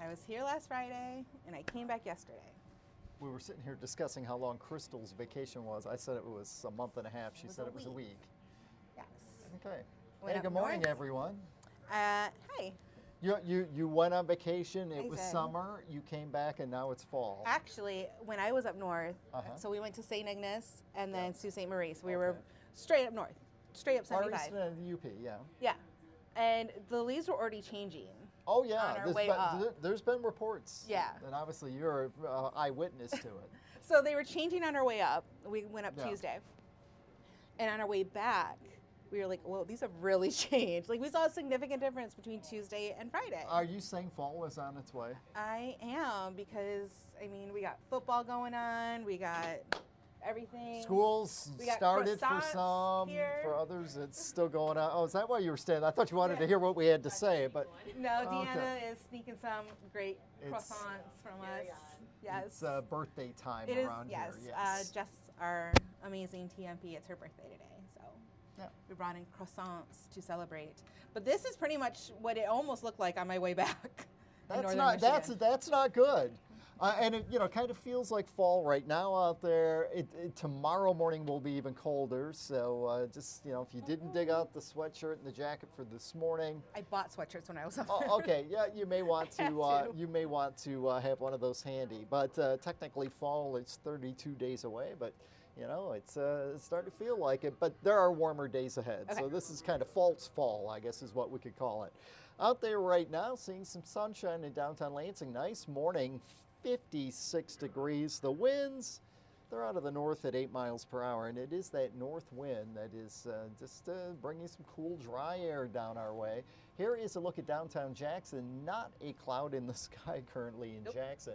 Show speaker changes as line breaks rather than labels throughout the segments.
I was here last Friday, and I came back yesterday.
We were sitting here discussing how long Crystal's vacation was. I said it was a month and a half. She said it was a week.
Yes.
Okay.
Went
Hey,
up
good morning,
north.
everyone.
Hi.
You went on vacation. It
I
was
did.
summer. You came back, and now it's fall.
Actually, when I was up north,
Uh-huh.
so we went to St. Ignace and then
Yeah.
Sault Ste. Marie. So we
Okay.
were straight up north, straight up
Far East
75.
and the UP, yeah.
Yeah. And the leaves were already changing.
Oh yeah,
On our way up.
There's been reports.
Yeah.
And obviously you're an eyewitness to it.
So they were changing on our way up. We went up
Yeah.
Tuesday. And on our way back, we were like, whoa, these have really changed. Like, we saw a significant difference between Tuesday and Friday.
Are you saying fall is on its way?
I am, because, I mean, we got football going on. We got everything.
Schools
We got
started for
croissants
some,
here.
for others it's still going on. Oh, is that why you were standing? I thought you wanted to
Yeah.
hear what we had to say, but
No, Deanna
Okay.
is sneaking some great
It's-
croissants from us. Yes.
it's birthday time
It is,
around
yes.
here. Yes.
Jess, our amazing TMP, it's her birthday today. So
Yeah.
we brought in croissants to celebrate. But this is pretty much what it almost looked like on my way back. in
That's
northern
not
Michigan.
that's not good. And it kind of feels like fall right now out there. Tomorrow morning will be even colder. So just if you didn't dig out the sweatshirt and the jacket for this morning,
I bought sweatshirts when I was up there.
oh, okay, yeah, you may want
Had
to
to.
you may want to have one of those handy. But technically, fall it's 32 days away. But it's starting to feel like it. But there are warmer days ahead.
Okay.
So this is kind of false fall, I guess, is what we could call it. Out there right now, seeing some sunshine in downtown Lansing. Nice morning. 56 degrees. The winds, they're out of the north at 8 miles per hour, and it is that north wind that is just bringing some cool, dry air down our way. Here is a look at downtown Jackson. Not a cloud in the sky currently in Jackson.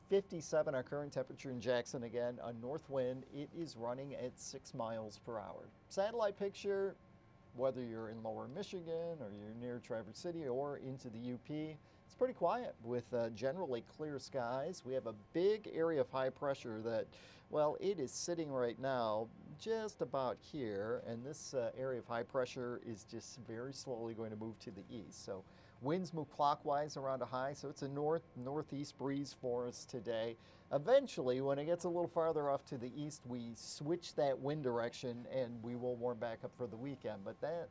57 our current temperature in Jackson. Again, a north wind. It is running at 6 miles per hour. Satellite picture, whether you're in lower Michigan or you're near Traverse City or into the UP, it's pretty quiet with generally clear skies. We have a big area of high pressure that, well, it is sitting right now just about here, and this area of high pressure is just very slowly going to move to the east. So winds move clockwise around a high, so it's a northeast breeze for us today. Eventually, when it gets a little farther off to the east, we switch that wind direction and we will warm back up for the weekend. But that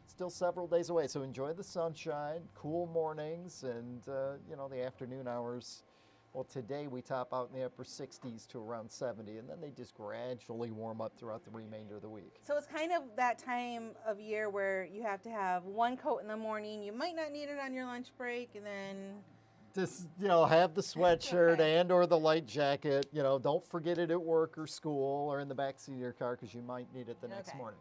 still several days away. So enjoy the sunshine, cool mornings, and the afternoon hours. Well, today we top out in the upper 60s to around 70, and then they just gradually warm up throughout the remainder of the week.
So it's kind of that time of year where you have to have one coat in the morning. You might not need it on your lunch break, and then
Just have the sweatshirt
Okay.
and or the light jacket. Don't forget it at work or school or in the backseat of your car because you might need it the next
Okay.
morning.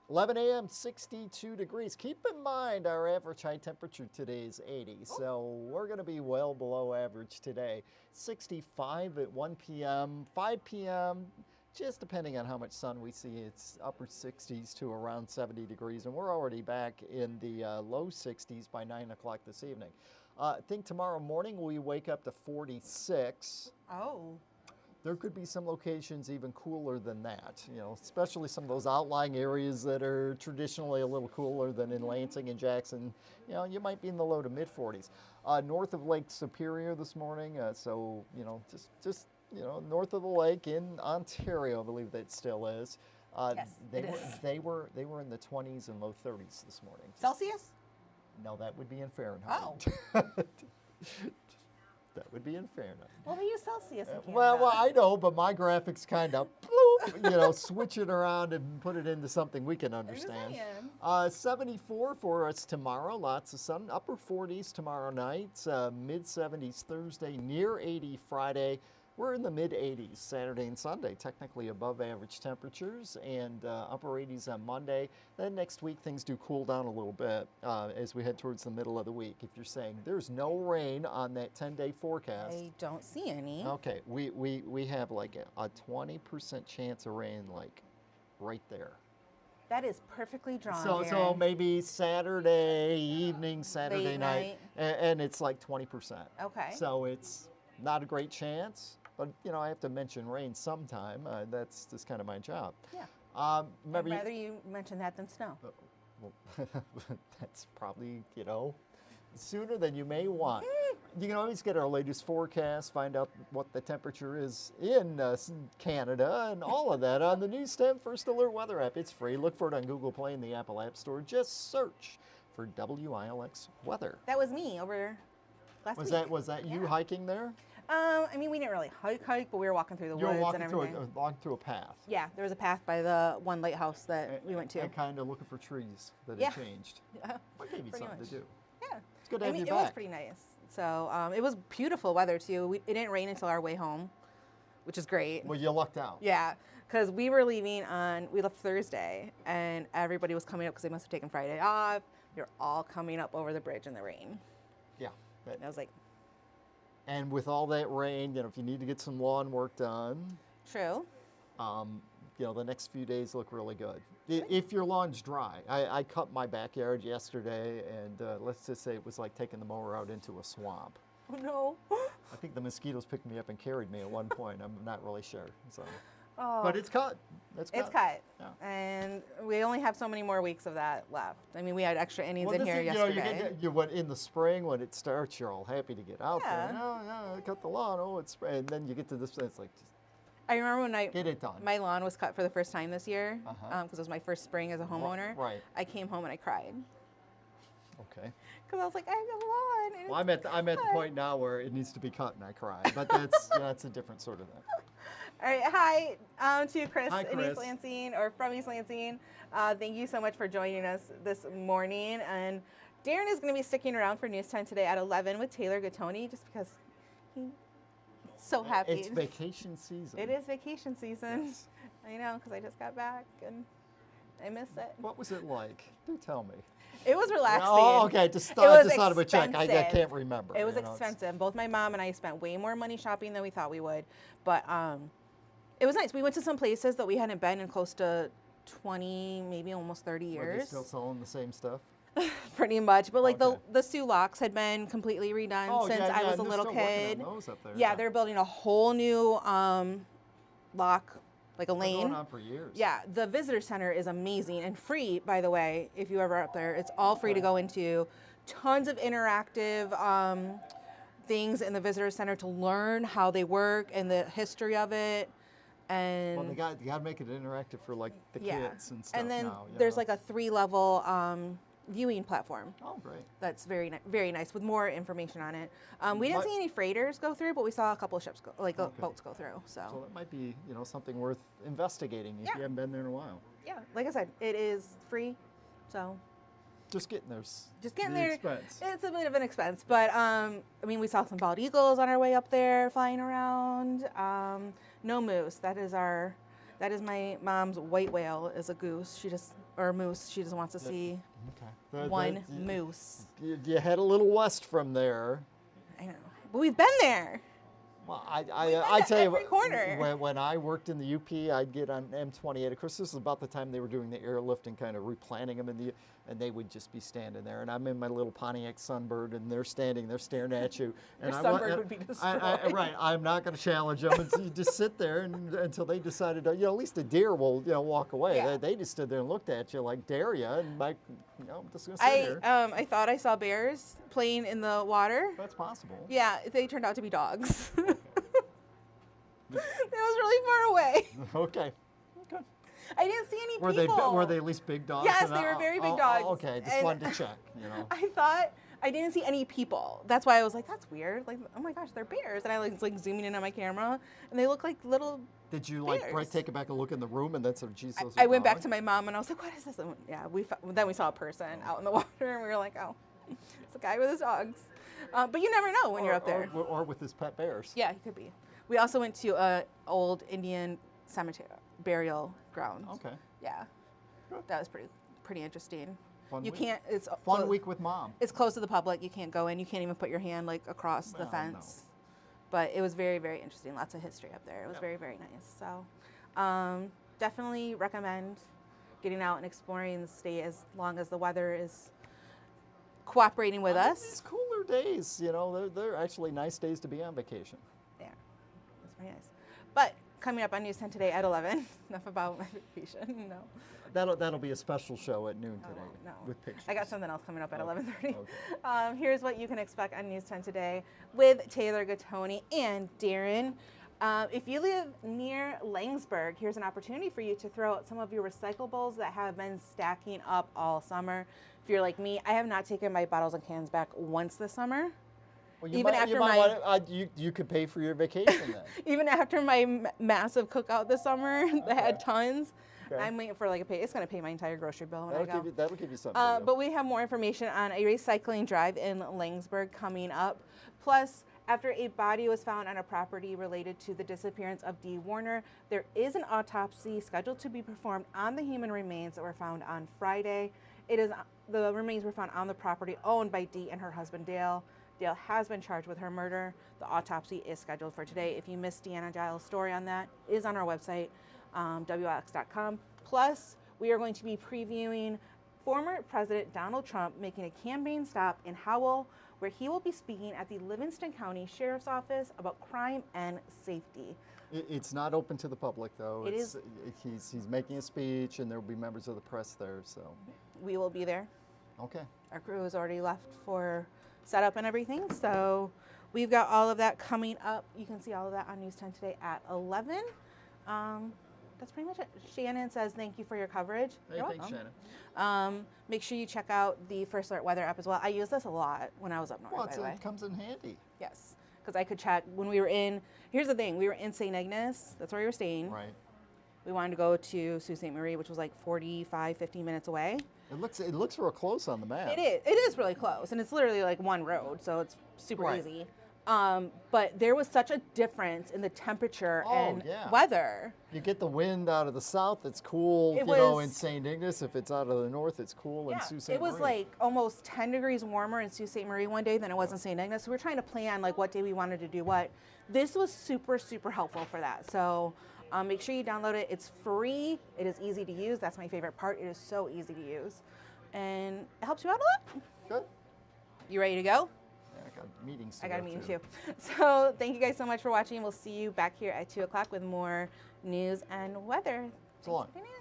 11 a.m., 62 degrees. Keep in mind our average high temperature today is 80, so we're going to be well below average today. 65 at 1 p.m., 5 p.m., just depending on how much sun we see, it's upper 60s to around 70 degrees, and we're already back in the low 60s by 9 o'clock this evening. I think tomorrow morning we wake up to 46.
oh,
There could be some locations even cooler than that, especially some of those outlying areas that are traditionally a little cooler than in Lansing and Jackson. You might be in the low to mid 40s. North of Lake Superior this morning, so just north of the lake in Ontario, I believe that still is.
Yes,
they
it
were
is.
they were they were in the 20s and low 30s this morning.
Celsius?
No, that would be in Fahrenheit.
Oh.
That would be in Fahrenheit.
Well, they use Celsius in Canada.
Well, I know, but my graphics kind of switch it around and put it into something we can understand.
saying.
74 for us tomorrow, lots of sun, upper 40s tomorrow night, mid 70s Thursday, near 80 Friday. We're in the mid 80s Saturday and Sunday, technically above average temperatures, and upper 80s on Monday. Then next week things do cool down a little bit as we head towards the middle of the week. If you're saying there's no rain on that 10-day forecast,
I don't see any.
okay, we have like a 20% chance of rain, like right there.
That is perfectly drawn,
So
Darrin.
maybe Saturday evening, Saturday
Late
night,
night.
and it's like 20%.
Okay.
So it's not a great chance, but I have to mention rain sometime. That's just kind of my job.
Yeah. I'd
Remember,
rather you mention that than snow.
well, that's probably sooner than you may want. You can always get our latest forecast, find out what the temperature is in Canada, and all of that on the new STEM First Alert Weather app. It's free. Look for it on Google Play and the Apple App Store. Just search for WILX Weather.
That was me over last week.
Was that you hiking there?
I mean, we didn't really hike, but we were walking through the woods and everything.
Walking through a path.
Yeah, there was a path by the one lighthouse that we went to.
And kind of looking for trees that had changed. What gave you something to do?
Yeah.
It's good to have you back.
It was pretty nice. So it was beautiful weather too. It didn't rain until our way home, which is great.
Well, you lucked out.
Yeah, because we left Thursday, and everybody was coming up because they must have taken Friday off. They're all coming up over the bridge in the rain.
Yeah.
And I was like,
and with all that rain, if you need to get some lawn work done.
True.
The next few days look really good. If your lawn's dry. I cut my backyard yesterday, and let's just say it was like taking the mower out into a swamp.
Oh, no.
I think the mosquitoes picked me up and carried me at one point. I'm not really sure. So.
Oh.
But it's cut.
It's cut.
Yeah.
And we only have so many more weeks of that left. I mean, we had extra innings in here yesterday.
In the spring when it starts, you're all happy to get out there. Oh, yeah, I cut the lawn. Oh, it's spring. And then you get to this, it's like,
I remember when
get it done.
My lawn was cut for the first time this year because it was my first spring as a homeowner.
Right.
I came home and I cried.
Okay.
Because I was like, I have a lawn.
Well, I'm at the point now where it needs to be cut and I cry. But that's a different sort of thing.
All right, hi to Chris,
Hi,
in
Chris.
East Lansing, or from East Lansing. Thank you so much for joining us this morning. And Darrin is going to be sticking around for News Time today at 11 with Taylor Gattoni, just because he's so happy.
It's vacation season.
It is vacation season.
Yes.
I know, because I just got back and I miss it.
What was it like? Do tell me.
It was relaxing.
Oh, okay. Just thought of a check. I can't remember.
It was expensive. Both my mom and I spent way more money shopping than we thought we would. But it was nice. We went to some places that we hadn't been in close to 20, maybe almost 30 years.
Are they still selling the same stuff?
Pretty much. But like the Sulaks had been completely redone since I was a little kid.
Those up there,
yeah, they're building a whole new lock, like a lane.
Been going on for years.
Yeah, the visitor center is amazing and free, by the way, if you ever up there. It's all free to go into. Tons of interactive things in the visitor center to learn how they work and the history of it. And
well, you got to make it interactive for like the kids and stuff.
And then
now,
there's like a 3-level viewing platform.
Oh, great.
That's very nice with more information on it. We didn't see any freighters go through, but we saw a couple of ships boats go through. So
that might be something worth investigating if you haven't been there in a while.
Yeah, like I said, it is free. So
just getting there.
Expense. It's a bit of an expense, but I mean, we saw some bald eagles on our way up there flying around. No moose. That is my mom's white whale is a goose. Or moose. She just wants to see one moose.
You head a little west from there.
I know, but we've been there.
Well, I tell you,
corner.
When I worked in the UP, I'd get on M28. Of course, this is about the time they were doing the airlift and kind of replanting them and they would just be standing there. And I'm in my little Pontiac Sunbird, and they're standing there staring at you. And
Your Sunbird would be destroyed.
Right, I'm not going to challenge them. And so you just sit there until they decided, at least a deer will, walk away.
Yeah.
They just stood there and looked at you like, dare you? And like, I'm just going to sit here.
I thought I saw bears playing in the water.
That's possible.
Yeah, they turned out to be dogs. It was really far away.
Okay.
I didn't see any people.
Were they at least big dogs?
Yes, they were very big dogs.
Okay, just wanted to check.
I thought I didn't see any people. That's why I was like, that's weird. Like, oh my gosh, they're bears. And I was like zooming in on my camera, and they look like little.
Did you take it back and look in the room, and then sort of geez, those
I went back to my mom, and I was like, what is this? And yeah, then we saw a person out in the water, and we were like, oh, it's a guy with his dogs. But you never know when you're up there.
Or with his pet bears.
Yeah, he could be. We also went to an old Indian cemetery burial ground.
Okay.
Yeah, that was pretty interesting.
Fun
you
week.
can't. It's
fun week with mom.
It's closed to the public. You can't go in. You can't even put your hand across the fence. No. But it was very, very interesting. Lots of history up there. It was very, very nice. So, definitely recommend getting out and exploring the state as long as the weather is cooperating with us.
These cooler days, they're actually nice days to be on vacation.
Yeah, it's very nice. But coming up on News 10 today at 11. Enough about my vacation. No.
That'll be a special show at noon today
no.
with pictures.
I got something else coming up at 11:30.
Okay.
Here's what you can expect on News 10 today with Taylor Gattoni and Darrin. If you live near Langsburg, here's an opportunity for you to throw out some of your recyclables that have been stacking up all summer. If you're like me, I have not taken my bottles and cans back once this summer.
Well, you could pay for your vacation then.
Even after my massive cookout this summer that had tons.
Okay.
I'm waiting for like a pay. It's going to pay my entire grocery bill when I go.
That'll give you something to do.
But we have more information on a recycling drive in Langsburg coming up. Plus, after a body was found on a property related to the disappearance of Dee Warner, there is an autopsy scheduled to be performed on the human remains that were found on Friday. The remains were found on the property owned by Dee and her husband Dale. Dale has been charged with her murder. The autopsy is scheduled for today. If you missed Deanna Giles' story on that, it is on our website, WLX.com. Plus, we are going to be previewing former President Donald Trump making a campaign stop in Howell, where he will be speaking at the Livingston County Sheriff's Office about crime and safety.
It's not open to the public, though.
It is.
He's making a speech, and there will be members of the press there. So
we will be there.
Okay.
Our crew has already left for setup and everything, so we've got all of that coming up. You can see all of that on News 10 today at 11. That's pretty much it. Shannon says thank you for your coverage.
Hey,
You're
thanks,
welcome.
Shannon.
Make sure you check out the First Alert weather app as well. I use this a lot when I was up north,
Well,
by the way.
it comes in handy.
Yes, because I could check when we were in. Here's the thing: we were in St. Ignace. That's where we were staying.
Right.
We wanted to go to Sault Ste. Marie, which was like 45, 50 minutes away.
It looks real close on the map.
It is. It is really close, and it's literally like one road, so it's super easy. But there was such a difference in the temperature and weather.
You get the wind out of the south, it's cool, in St. Ignace. If it's out of the north, it's cool in Sault Ste. Marie.
It was like almost 10 degrees warmer in Sault Ste. Marie one day than it was in St. Ignace. So we were trying to plan like what day we wanted to do what. This was super, super helpful for that. So make sure you download it. It's free. It is easy to use. That's my favorite part. It is so easy to use. And it helps you out a lot.
Good.
You ready to go?
I got meetings to
I got a
go
meeting
to.
too. So thank you guys so much for watching. We'll see you back here at 2 o'clock with more news and weather.
So long.
Thanks for tuning in.